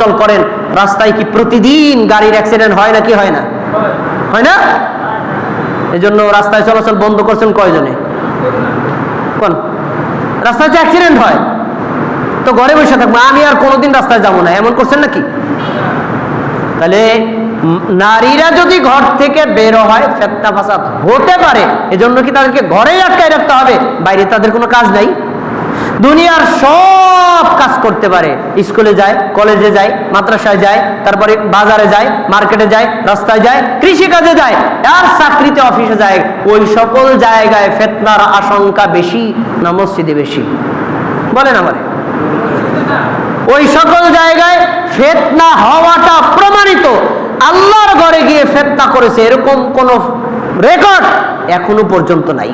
চল করেন, রাস্তায় কি প্রতিদিন গাড়ির অ্যাক্সিডেন্ট হয় নাকি হয় না? হয় না? এই জন্য রাস্তায় চলাচল বন্ধ করছেন কয়জনে? কোন রাস্তায় অ্যাক্সিডেন্ট হয় তো ঘরে বসে থাকবো, আমি আর কোনোদিন রাস্তায় যাবো না, এমন করছেন নাকি? তাহলে নারীরা যদি ঘর থেকে বের হয় ফিতনা ফাসাদ হতে পারে, এজন্য কি তাদেরকে ঘরেই আটকায় রাখতে হবে? বাইরে তাদের কোনো কাজ নাই? দুনিয়ার সব কাজ করতে পারে, স্কুলে যায়, কলেজে যায়, মাদ্রাসায় যায়, তারপরে বাজারে যায়, মার্কেটে যায়, রাস্তায় যায়, কৃষি কাজে যায়, আর চাকরিতে অফিসে যায়। ওই সকল জায়গায় ফিতনার আশঙ্কা বেশি না মসজিদে বেশি? বলেন আমারে। ওই সকল জায়গায় ফিতনা হওয়াটা প্রমাণিত। আল্লাহর ঘরে গিয়ে ফিতনা করেছে এরকম কোন রেকর্ড এখনো পর্যন্ত নাই।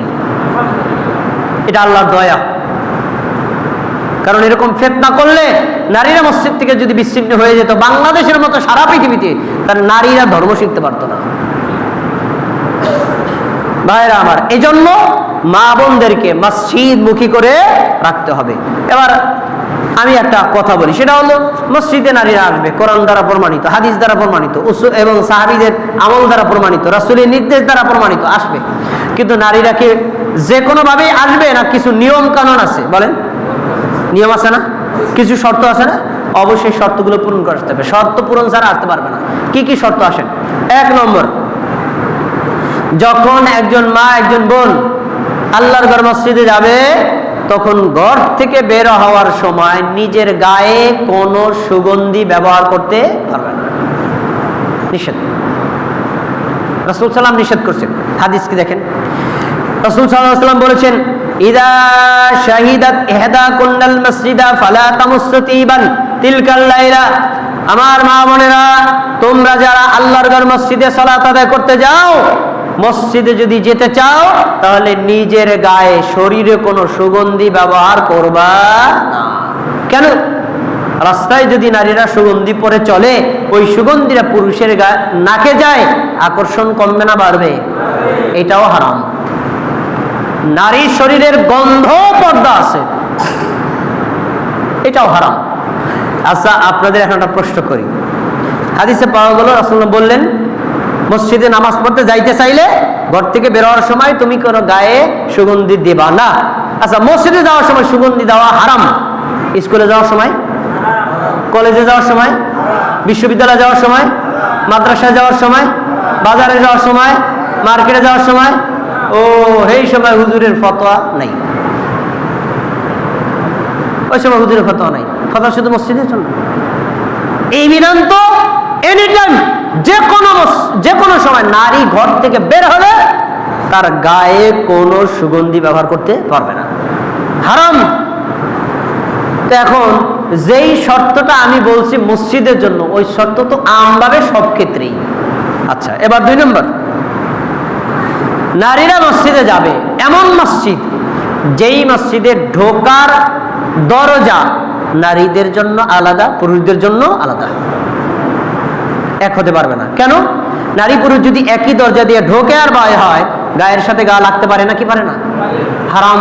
এটা আল্লাহর দয়া। কারণ এরকম ফিতনা করলে নারীরা মসজিদ থেকে যদি বিচ্ছিন্ন হয়ে যেত বাংলাদেশের মতো সারা পৃথিবীতে, তাহলে নারীরা ধর্ম শিখতে পারতো না। ভাইরা আমার, এই জন্য মা বোনদেরকে মসজিদ মুখী করে রাখতে হবে। এবার আমি একটা কথা বলি, সেটা হলো মসজিদে নারীরা আসবে কোরআন দ্বারা প্রমাণিত, হাদিস দ্বারা প্রমাণিত এবং সাহাবীদের আমল দ্বারা প্রমাণিত, রাসূলের নির্দেশ দ্বারা প্রমাণিত আসবে। কিন্তু নারীরা কি যে কোনো ভাবেই আসবে না? কিছু নিয়ম কানুন আছে, বলেন। নিয়ম আছে না? কিছু শর্ত আছে না? অবশ্যই শর্তগুলো পূরণ করতে হবে। শর্ত পূরণ ছাড়া আসতে পারবে না। কি কি শর্ত আসেন? 1 নম্বর, যখন একজন মা একজন বোন আল্লাহর ঘর মসজিদে যাবে তখন ঘর থেকে বের হওয়ার সময় নিজের গায়ে কোনো সুগন্ধি ব্যবহার করতে পারবে না, নিষেধ। রাসূল সাল্লাল্লাহু নিষেধ করছেন। হাদিস কি দেখেন, রাসূল সাল্লাল্লাহু আলাইহি ওয়াসাল্লাম বলেছেন, ইদা শাহিদাত ইহদাকুন্নাল মসজিদা ফালা তামাসসু তিবান তিলকাল লাইলা। আমার মা বোনেরা, তোমরা যারা আল্লাহর ঘর মসজিদে সালাত আদায় করতে যাও, মসজিদে যদি যেতে চাও তাহলে নিজের গায়ে শরীরে কোনো সুগন্ধি ব্যবহার করবা না। কেন? রাস্তায় যদি নারীরা সুগন্ধি পরে চলে, ওই সুগন্ধিরা পুরুষের নাকে যায়, আকর্ষণ কমবে না বাড়বে? এটাও হারাম। নারীর শরীরের গন্ধ পর্দা আছে, এটাও হারাম। আচ্ছা, আপনাদের এখন একটা প্রশ্ন করি। হাদিসে পাওয়া গেল রাসূলুল্লাহ বললেন, মসজিদে নামাজ পড়তে যাইতে চাইলে ঘর থেকে বের হওয়ার সময় তুমি কোনো গায়ে সুগন্ধি দেবা না। আচ্ছা, মসজিদে যাওয়ার সময় সুগন্ধি দেওয়া হারাম, স্কুলে যাওয়ার সময়, কলেজে যাওয়ার সময়, বিশ্ববিদ্যালয়ে যাওয়ার সময়, মাদ্রাসায় যাওয়ার সময়, বাজারে যাওয়ার সময়, মার্কেটে যাওয়ার সময়, ও এই সময় হুজুরের ফতোয়া নাই। ওই সময় হুজুরের ফতোয়া নাই, ফতোয়া শুধু মসজিদের জন্য। এই বিধান তো এনি টাইম, যে কোনো সময় নারী ঘর থেকে বের হলে তার গায়ে কোনো সুগন্ধি ব্যবহার করতে পারবে না, হারাম। তো এখন যেই শর্তটা আমি বলছি মসজিদের জন্য, ওই শর্ত তো আমভাবে সব ক্ষেত্রেই। আচ্ছা, এবার 2 নম্বর, নারীরা মসজিদে যাবে এমন মসজিদ যেই মসজিদে ঢোকার দরজা নারীদের জন্য আলাদা, পুরুষদের জন্য আলাদা, এক হতে পারবে না। কেন? নারী পুরুষ যদি একই দরজা দিয়ে ঢোকে আর বাইরে হয়, গায়ের সাথে গা লাগতে পারে না কি পারে না? হারাম,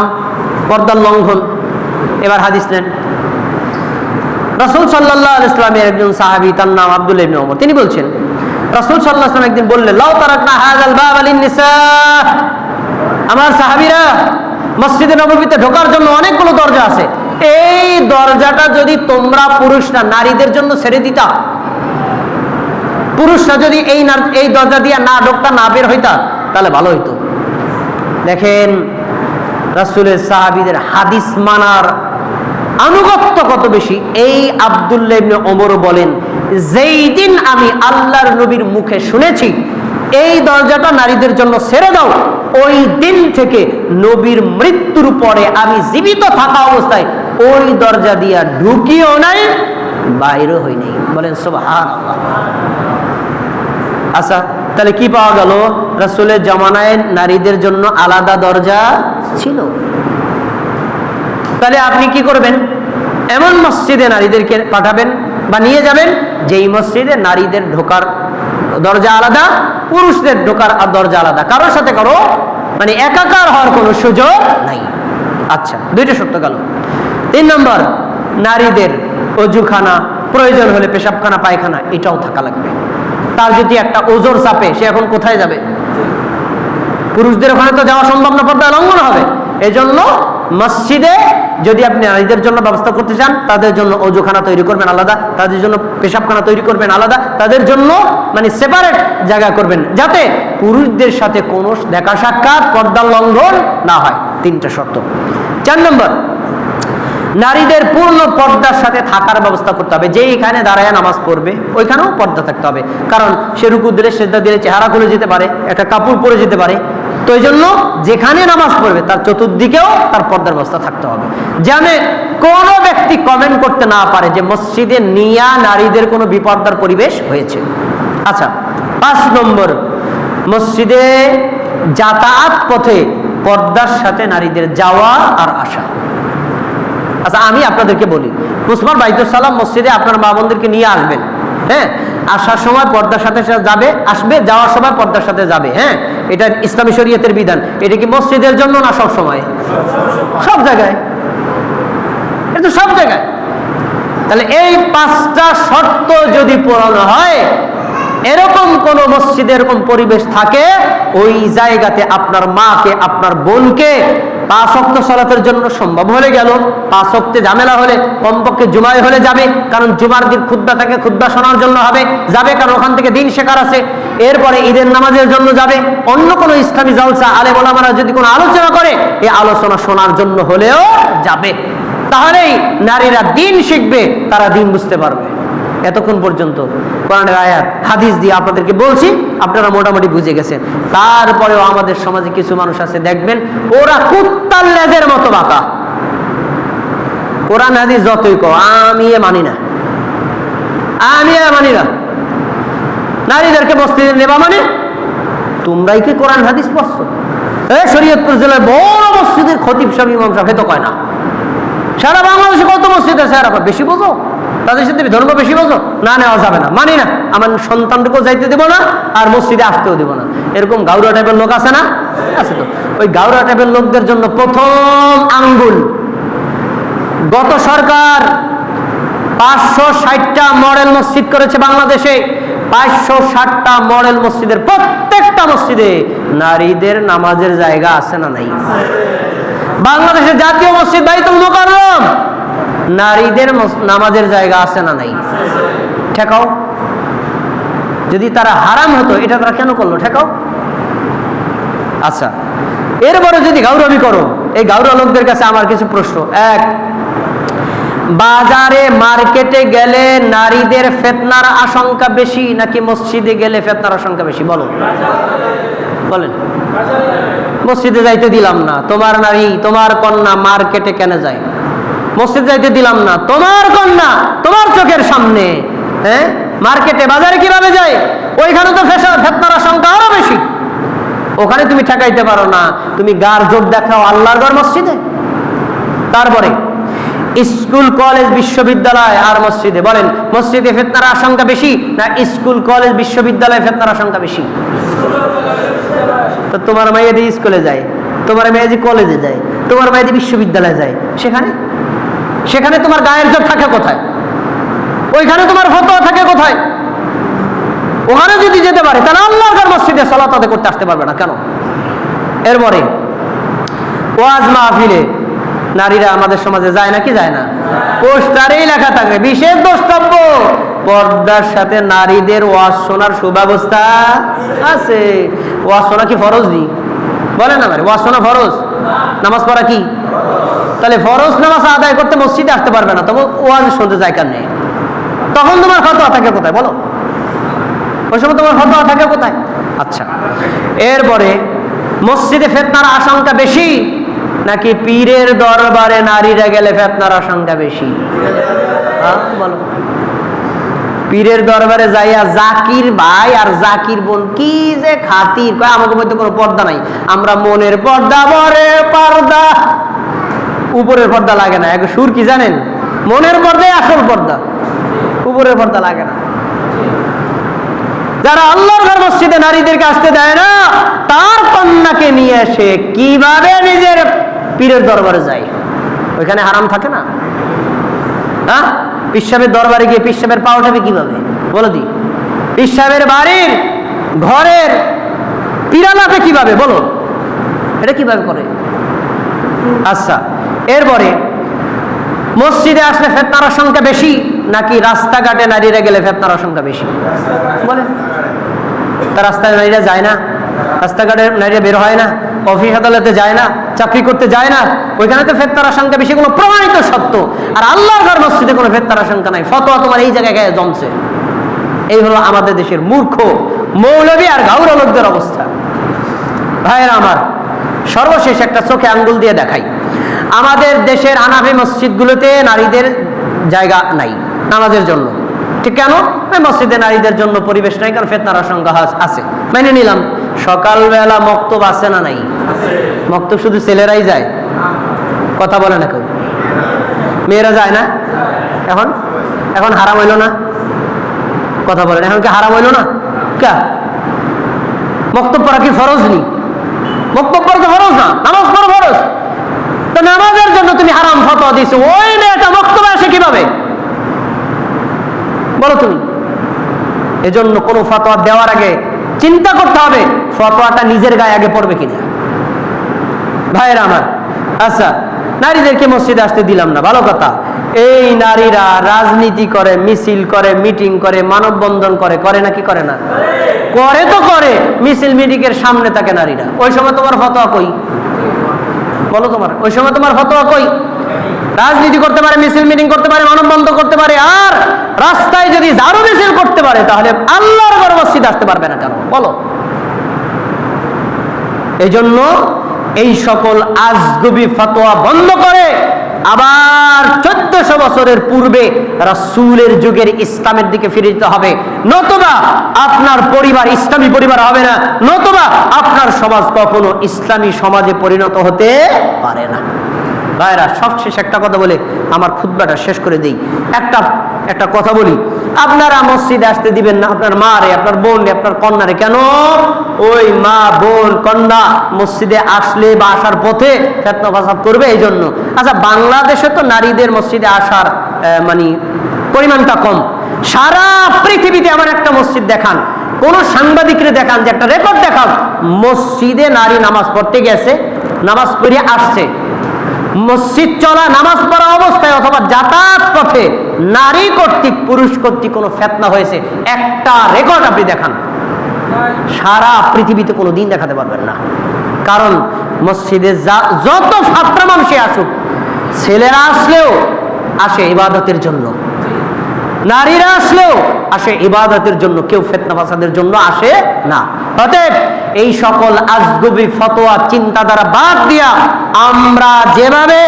পর্দার লঙ্ঘন। এবার হাদিস নেন, রাসূল সাল্লাল্লাহু আলাইহি ওয়াসাল্লামের একজন সাহাবী, তার নাম আব্দুল্লাহ ইবনে ওমর, তিনি বলছেন, রাসূল সাল্লাল্লাহু আলাইহি ওয়াসাল্লাম একদিন বললেন, লাউ তারাকনা হাযাল বাবা লিন-নিসা। আমার সাহাবীরা, মসজিদে নববীতে ঢোকার জন্য অনেকগুলো দরজা আছে, এই দরজাটা যদি তোমরা পুরুষরা নারীদের জন্য ছেড়ে দিতা, পুরুষরা যদি এই দরজা দিয়ে না ঢোকতা, না বের হইতা, তাহলে ভালো হইতো। দেখেন রাসূলের সাহাবীদের হাদিস মানার আনুগত্য কত বেশি। এই আব্দুল্লাহ ইবনে ওমর বলেন, যেই দিন আমি আল্লাহর নবীর মুখে শুনেছি এই দরজাটা নারীদের জন্য ছেড়ে দাও, ওই দিন থেকে নবীর মৃত্যুর পরে আমি জীবিত থাকা অবস্থায় ওই দরজা দিয়া ঢুকিও নাই, বাইরে হই নাই। বলেন সুবহানাল্লাহ। আচ্ছা, তাহলে কি পাওয়া গেল? রাসূলের জামানায় নারীদের জন্য আলাদা দরজা ছিল। তাহলে আপনি কি করবেন? এমন মসজিদে নারীদেরকে পাঠাবেন বা নিয়ে যাবেন যেই মসজিদে নারীদের ঢোকার দরজা আলাদা, পুরুষদের ঢোকার দরজা আলাদা, কারোর সাথে কারো মানে একাকার হওয়ার কোনো সুযোগ নাই। আচ্ছা, 2টা শর্ত গেল। 3 নম্বর, নারীদের অজুখানা প্রয়োজন হলে পেশাবখানা পায়খানা এটাও থাকা লাগবে। তার যদি একটা ওজোর চাপে, সে এখন কোথায় যাবে? পুরুষদের ওখানে তো যাওয়া সম্ভব না, পর্দা লঙ্ঘন হবে। এজন্য মসজিদে যদি আপনি নারীদের জন্য ব্যবস্থা করতে চান, তাদের জন্য ওযুখানা তৈরি করবেন আলাদা, তাদের জন্য পেশাবখানা তৈরি করবেন আলাদা, তাদের জন্য মানে সেপারেট জায়গা করবেন, যাতে পুরুষদের সাথে কোনো দেখা সাক্ষাৎ, পর্দা লঙ্ঘন না হয়। 3টা শর্ত। 4 নম্বর, নারীদের পূর্ণ পর্দার সাথে থাকার ব্যবস্থা করতে হবে। যেইখানে দাঁড়ায় নামাজ পড়বে ওইখানেও পর্দা থাকতে হবে, কারণ সে রুকু দিলে, সিজদা দিলে চেহারা খুলে যেতে পারে, একটা কাপড় পরে যেতে পারে। তো এই জন্য যেখানে নামাজ পড়বে তার চতুর্দিকেও তার পর্দার ব্যবস্থা থাকতে হবে, যেন কোনো ব্যক্তি কমেন্ট করতে না পারে যে মসজিদে নিয়া নারীদের কোনো বিপর্দার পরিবেশ হয়েছে। আচ্ছা, 5 নম্বর, মসজিদে যাতায়াত পথে পর্দার সাথে নারীদের যাওয়া আর আসা। আচ্ছা, আমি আপনাদেরকে বলি, উসমান বাইতুস সালাম মসজিদে আপনার মা বোনদেরকে নিয়ে আসবেন, হ্যাঁ, আসার সময় পর্দার সাথে যাবে, আসবে, যাওয়ার সময় পর্দার সাথে যাবে, হ্যাঁ, এটা ইসলামী শরীয়তের বিধান। এটা কি মসজিদের জন্য না সব সময়? সব জায়গায়, এটা সব জায়গায়। তাহলে এই 5টা শর্ত যদি পূরণ হয়, এরকম কোন মসজিদে এরকম পরিবেশ থাকে, ওই জায়গাতে আপনার মাকে, আপনার বোনকে 5 ওয়াক্ত সালাতের জন্য সম্ভব হলে গেল। 5 ওয়াক্তে ঝামেলা হলে কমপক্ষে জুমায় হলে যাবে, কারণ জুমার দিন খুতবা থাকে, খুতবা শোনার জন্য যাবে, কারণ ওখান থেকে দিন শেখার আছে। এরপরে ঈদের নামাজের জন্য যাবে, অন্য কোনো ইসলামী জলসা, আলেম ওলামারা যদি কোনো আলোচনা করে, এই আলোচনা শোনার জন্য হলেও যাবে। তাহলেই নারীরা দিন শিখবে, তারা দিন বুঝতে পারবে। এতক্ষণ পর্যন্ত কোরআনের আয়াত হাদিস দিয়ে আপনাদেরকে বলছি, আপনারা মোটামুটি বুঝে গেছেন। তারপরেও আমাদের সমাজে কিছু মানুষ আছে, দেখবেন ওরা কুত্তার লেজের মতো বাঁকা। কোরআন হাদিস যতই কও, আমি মানি না, নারীদেরকে মসজিদে নেবা মানে তোমরাই কি কোরআন হাদিস পড়ছো? শরীয়তপুর জেলার বড় মসজিদের খতিব সাহেব, ইমাম সাহেব তো কয় না। সারা বাংলাদেশে কত মসজিদ আছে, আর বেশি বোঝো, তাদের সাথে ধর্ম বেশি বোঝো, না নেওয়া যাবে না, মানি না, আমার সন্তানকেও যাইতে দেবো না, আর মসজিদে আসতেও দেবো না। এরকম গাউরা টাইপের লোক আছে না? আছে তো। ওই গাউরা টাইপের লোকদের জন্য প্রথম আঙ্গুল, গত সরকার 560টা মডেল মসজিদ করেছে বাংলাদেশে। 560টা মডেল মসজিদের প্রত্যেকটা মসজিদে নারীদের নামাজের জায়গা আছে না নাই? বাংলাদেশের জাতীয় মসজিদ বাইতুল মুকাররম, নারীদের নামাজের জায়গা আছে না নাই? ঠেকাও। যদি তারা হারাম হতো, এটা তারা কেন করলো? ঠেকাও। আচ্ছা, এরপরে যদি গাউরামি করো, এই গাউরা লোকদের কাছে আমার কিছু প্রশ্ন। 1, বাজারে মার্কেটে গেলে নারীদের ফিতনার আশঙ্কা বেশি নাকি মসজিদে গেলে ফিতনার আশঙ্কা বেশি? বলো, বলেন। মসজিদে যাইতে দিলাম না, তোমার নারী, তোমার কন্যা মার্কেটে কেন যায়? মসজিদে যাইতে দিলাম না, তোমার কন্যা তোমার চোখের সামনে, হ্যাঁ, মার্কেটে বাজারে কিভাবে যায়? ওইখানে তো ফিতনার আশঙ্কা আরো বেশি। ওখানে তুমি ঠেকাইতে পারো না, তুমি গার জোর দেখাও আল্লাহর ঘর মসজিদে। তারপরে স্কুল কলেজ বিশ্ববিদ্যালয় আর মসজিদে, বলেন মসজিদে ফিতনার আশঙ্কা বেশি না স্কুল কলেজ বিশ্ববিদ্যালয়ে ফিতনার আশঙ্কা বেশি? তো তোমার মেয়েদি স্কুলে যায়, তোমার মেয়েদি কলেজে যায়, তোমার মেয়েদি বিশ্ববিদ্যালয়ে যায়, সেখানে তোমার গায়ের জোর থাকে কোথায়? ওইখানে তোমার ফতোয়া থাকে কোথায়? ওখানে যদি যেতে পারে, তাহলে আল্লাহর ঘর মসজিদে সালাত আদায় করতে আসতে পারবে না কেন? এরপরে ওয়াজ মাহফিলে নারীরা আমাদের সমাজে যায় নাকি যায় না? পোস্টারেই লেখা থাকে বিশেষ দ্রষ্টব্য, পর্দার সাথে নারীদের ওয়াজ শোনার সুব্যবস্থা আছে। ওয়াজ শোনা কি ফরজ? নেই বলেন না, ওয়াজ শোনা ফরজ, নামাজ পড়া কি? তাহলে ফরজ নামাজ আদায় করতে মসজিদে আসতে পারবে না, তবে ওয়াজ শুনতে যায় কেন? তখন তোমার ফতোয়া থাকে কোথায়? বলো, ওই সময় তোমার ফতোয়া থাকে কোথায়? আচ্ছা, এরপরে মসজিদে ফিতনার আশঙ্কা বেশি নাকি পীরের দরবারে নারীরা গেলে ফিতনার আশঙ্কা বেশি? বলো। পীরের দরবারে যাইয়া জাকির ভাই আর জাকির বোন কি যে খাতির, কয় আমাদের মধ্যে কোনো পর্দা নাই, আমরা মনের পর্দা, বরের পর্দা, উপরের পর্দা লাগে না। এক সুর কি জানেন? মনের পর্দাই আসল পর্দা, উপরের পর্দা লাগে না। যারা আল্লাহর ঘর মসজিদে নারীদেরকে আসতে দেয় না, তার কন্যাকে নিয়ে এসে কিভাবে নিজের পীরের দরবারে যায়? ওইখানে হারাম থাকে না? হ্যাঁ, পীর সাহেবের দরবারে গিয়ে পীর সাহেবের পা উঠাবে কিভাবে বলো দি? পীর সাহেবের বাড়ির ঘরের পিরানাটা কিভাবে বলো? এটা কিভাবে করে? আচ্ছা, এরপরে মসজিদে আসলে ফিতনার সংখ্যা বেশি নাকি রাস্তাঘাটে নারীরা গেলে ফিতনার সংখ্যা বেশি? বলেন। তা রাস্তায় নারীরা যায় না, রাস্তাঘাটে নারীরা বের হয় না, অফিস আদালতে যায় না, চাকরি করতে যায় না, ওইখানে তো ফিতনার সংখ্যা বেশি, কোনো প্রমাণিত সত্য। আর আল্লাহর ঘর মসজিদে কোনো ফিতনার সংখ্যা নাই, ফতোয়া তোমার এই জায়গায় গায়ে জমছে। এই হলো আমাদের দেশের মূর্খ মৌলবী আর গাউরা লোকদের অবস্থা। ভাইয়েরা আমার, সর্বশেষ একটা চোখে আঙ্গুল দিয়ে দেখাই, আমাদের দেশের হানাফি মসজিদগুলোতে নারীদের জায়গা নাই নামাজের জন্য। ঠিক কেন? মসজিদে নারীদের জন্য পরিবেশ নাই, কারণ ফিতনার আশঙ্কা আছে, মেনে নিলাম। সকালবেলা মক্তব আছে না নাই? মক্তব শুধু ছেলেরাই যায়, কথা বলে না কেউ, মেয়েরা যায় না। এখন এখন হারাম হইল না, কথা বলেন, এখন কি হারাম হইল না? কা মক্তব পড়া কি ফরজ নেই? মক্তব পড়া তো ফরজ না, নামাজ পড়া ফরজ। তো নামাজের জন্য তুমি হারাম ফতোয়া দিছো, ওই মেয়েটা মক্তবে আসে কিভাবে বলো তুমি? এজন্য কোনো ফতোয়া দেওয়ার আগে চিন্তা করতে হবে ফতোয়াটা নিজের গায়ে আগে পড়বে কিনা। ভাইয়েরা আমার, আচ্ছা, নারীদেরকে মসজিদে আসতে দিলাম না, ভালো কথা। এই নারীরা রাজনীতি করে, মিছিল করে, মিটিং করে, মানববন্ধন করে, করে নাকি করে না? করে তো করে। মিছিল মিটিং এর সামনে থাকে নারীরা, ওই সময় তোমার ফতোয়া কই বলো? তোমার ওই সময় তোমার ফতোয়া কই? রাজনীতি করতে পারে, মিছিল মিটিং করতে পারে, মানববন্ধন করতে পারে, আর রাস্তায় যদি ঝাড়ু মিছিল করতে পারে, তাহলে আল্লাহর ঘর মসজিদে আসতে পারবে না কেন বলো? এই জন্য এই সকল আজগুবি ফতোয়া বন্ধ করে আবার 1400 বছরের পূর্বে রাসূলের যুগের ইসলামের দিকে ফিরে যেতে হবে, নতুবা আপনার পরিবার ইসলামী পরিবার হবে না, নতুবা আপনার সমাজ কখনো ইসলামী সমাজে পরিণত হতে পারে না। ভাইরা, সবশেষ একটা কথা বলে আমার খুতবাটা শেষ করে দেই। একটা কথা বলি, আপনারা মসজিদে আসতে দিবেন না আপনার মা রে, আপনার বোন রে, আপনার কন্যা রে। কেন? ওই মা, বোন, কন্যা মসজিদে আসলে বা আসার পথে ফিতনা ফাসাদ করবে, এই জন্য। আচ্ছা, বাংলাদেশে তো নারীদের মসজিদে আসার মানে পরিমাণটা কম। সারা পৃথিবীতে আমার একটা মসজিদ দেখান, কোন সাংবাদিকরে দেখান, যে একটা রেকর্ড দেখান, মসজিদে নারী নামাজ পড়তে গেছে, নামাজ পড়ে আসছে, মসজিদ চলা, নামাজ পড়া অবস্থায় অথবা যাতায়াত পথে নারী কর্তৃক পুরুষ কর্তৃক কোনো ফিতনা হয়েছে, একটা রেকর্ড আপনি দেখান। সারা পৃথিবীতে কোনো দিন দেখাতে পারবেন না। কারণ মসজিদে যত ছাত্র মানুষে আসুক, ছেলেরা আসলেও আসে ইবাদতের জন্য, নারীরা আসলেও আসে ইবাদতের জন্য, কেউ ফিতনা ফাসাদের জন্য আসে না। অতএব এই সকল আজগুবি ফতোয়া চিন্তাধারা বাদ দিয়া আমরা যেভাবে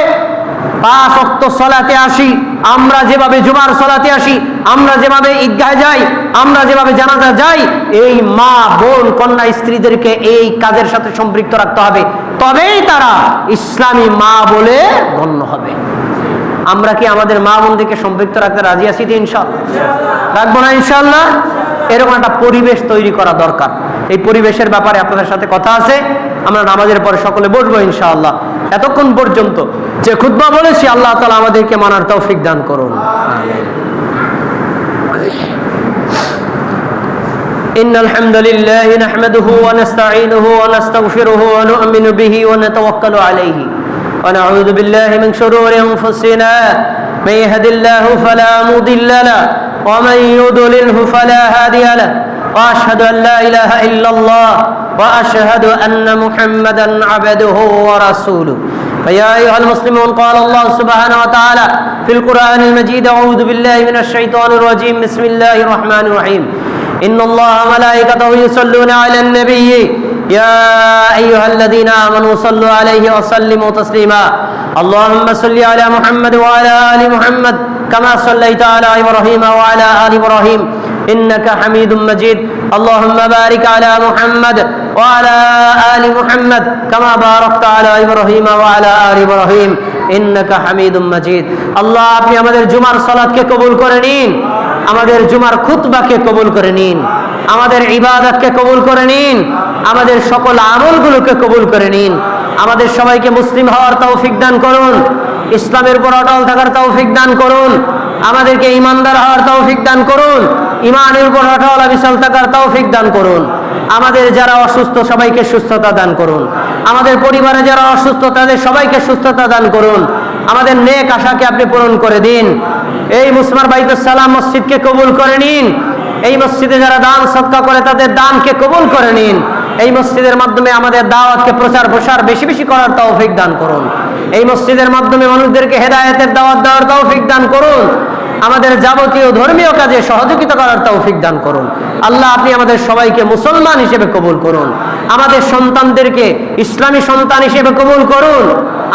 5 ওয়াক্ত সালাতে আসি, আমরা যেভাবে জুমার সালাতে আসি, আমরা যেভাবে ঈদগাহে যাই, আমরা যেভাবে জানাজা যাই, এই মা, বোন, কন্যা, স্ত্রীদেরকে এই কাজের সাথে সম্পৃক্ত রাখতে হবে, তবেই তারা ইসলামী মা বলে গণ্য হবে। আমরা কি আমাদের মা বোনদেরকে সম্পৃক্ত রাখতে রাজি আছি? ইনশাআল্লাহ রাখবো না? ইনশাআল্লাহ। এরকম একটা পরিবেশ তৈরি করা দরকার। এই পরিবেশের ব্যাপারে আপনাদের সাথে কথা আছে, আমরা নামাজের পরে সকলে বসবো ইনশাআল্লাহ। এতক্ষণ পর্যন্ত যে খুতবা বলেছি, আল্লাহ তাআলা আমাদেরকে মানার তৌফিক দান করুন। ইন্নাল হামদুলিল্লাহি নাহমাদুহু ওয়া নাস্তাঈনুহু ওয়া নাস্তাগফিরুহু ওয়া নু'মিনু বিহি ওয়া নাতাওয়াক্কালু আলাইহি ওয়া নাউযু বিল্লাহি মিন শুরুরি আনফুসিনা মান ইয়াহদিল্লাহু ফালা মুদিল্লা লাহু ওয়া মান ইউদ্লিলহু ফালা হাদিয়া লাহু ওয়া আশহাদু আন লা ইলাহা ইল্লাল্লাহ ওয়া আশহাদু আন্না মুহাম্মাদান আবদুহু ওয়া রাসূলুহু। فيا أيها المسلمون، قال الله سبحانه وتعالى في القرآن المجيد: أعوذ بالله من الشيطان الرجيم، بسم الله الرحمن الرحيم، إن الله وملائكته يصلون على النبي يا أيها الذين آمنوا صلوا عليه وسلموا تسليما. اللهم صل على محمد وعلى آل محمد كما صليت على إبراهيم وعلى آل إبراهيم إنك حميد مجيد. اللهم بارك على محمد وعلى آل محمد كما باركت على إبراهيم وعلى آل إبراهيم إنك حميد مجيد. আল্লাহ, আপনি আমাদের জুমার সালাতকে কবুল করে নিন, আমাদের জুমার খুতবাকে কবুল করে নিন, আমাদের ইবাদতকে কবুল করে নিন, আমাদের সকল আমলগুলোকে কবুল করে নিন, আমাদের সবাইকে মুসলিম হওয়ার তৌফিক দান করুন। ইসলামের উপর অটল থাকার তৌফিক দান করুন, আমাদেরকে ঈমানদার হওয়ার তৌফিক দান করুন, ঈমানের উপর অটল অবিচল থাকার তৌফিক দান করুন। আমাদের যারা অসুস্থ সবাইকে সুস্থতা দান করুন, আমাদের পরিবারে যারা অসুস্থ তাদের সবাইকে সুস্থতা দান করুন। আমাদের নেক আশাকে আপনি পূরণ করে দিন। এই মুসমার বাইতুস সালাম মসজিদকে কবুল করে নিন। এই মসজিদে যারা দান সদকা করে তাদের দানকে কবুল করে নিন। এই মসজিদের মাধ্যমে আমাদের দাওয়াতকে প্রচার প্রসার বেশি বেশি করার তৌফিক দান করুন। এই মসজিদের মাধ্যমে মানুষদেরকে হেদায়েতের দাওয়াত দেওয়ার তৌফিক দান করুন। আমাদের যাবতীয় ধর্মীয় কাজে সহযোগিতা করার তৌফিক দান করুন। আল্লাহ আপনি আমাদের সবাইকে মুসলমান হিসেবে কবুল করুন, আমাদের সন্তানদেরকে ইসলামী সন্তান হিসেবে কবুল করুন,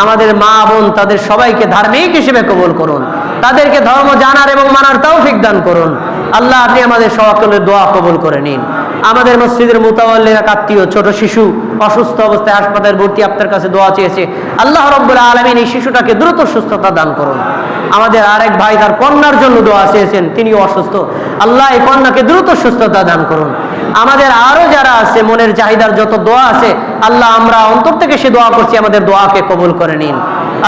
আমাদের মা বোন তাদের সবাইকে ধার্মিক হিসেবে কবুল করুন, তাদেরকে ধর্ম জানার এবং মানার তৌফিক দান করুন। আল্লাহ আপনি আমাদের সকলের দোয়া কবুল করে নিন। আমাদের মসজিদের মুতাওয়াল্লিরা আত্মীয় ছোট শিশু অসুস্থ অবস্থায় হাসপাতালে ভর্তি আপনার কাছে দোয়া চেয়েছে, আল্লাহ রাব্বুল আলামিন এই শিশুটাকে দ্রুত সুস্থতা দান করুন। আমাদের আরেক ভাই তার কন্যার জন্য দোয়া চেয়েছেন, তিনিও অসুস্থ, আল্লাহ এই কন্যাকে দ্রুত সুস্থতা দান করুন। আমাদের আরো যারা আছে মনের চাহিদার যত দোয়া আছে আল্লাহ আমরা অন্তর থেকে সে দোয়া করছি, আমাদের দোয়াকে কবুল করে নিন।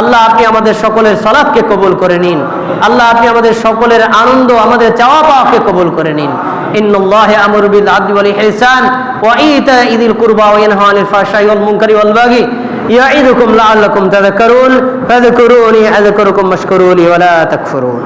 আল্লাহ আপনি আমাদের সকলের সালাতকে কবুল করে নিন। আল্লাহ আপনি আমাদের সকলের আনন্দ আমাদের চাওয়া পাওয়াকে কবুল করে নিন। ইন্নাল্লাহা আমরু বিল আদলি ওয়াল ইহসান ওয়া ইতা'i যিল কুরবা ওয়া ইয়ানহা আনিল ফাহশাই ওয়াল মুনকারি ওয়াল বাগি ইয়া'iদুকুম লাআল্লাকুম তাযাক্কারুন ফাযকুরুনি আযকুরুকুম ওয়াশকুরু লি ওয়া লা তাকফুরুন।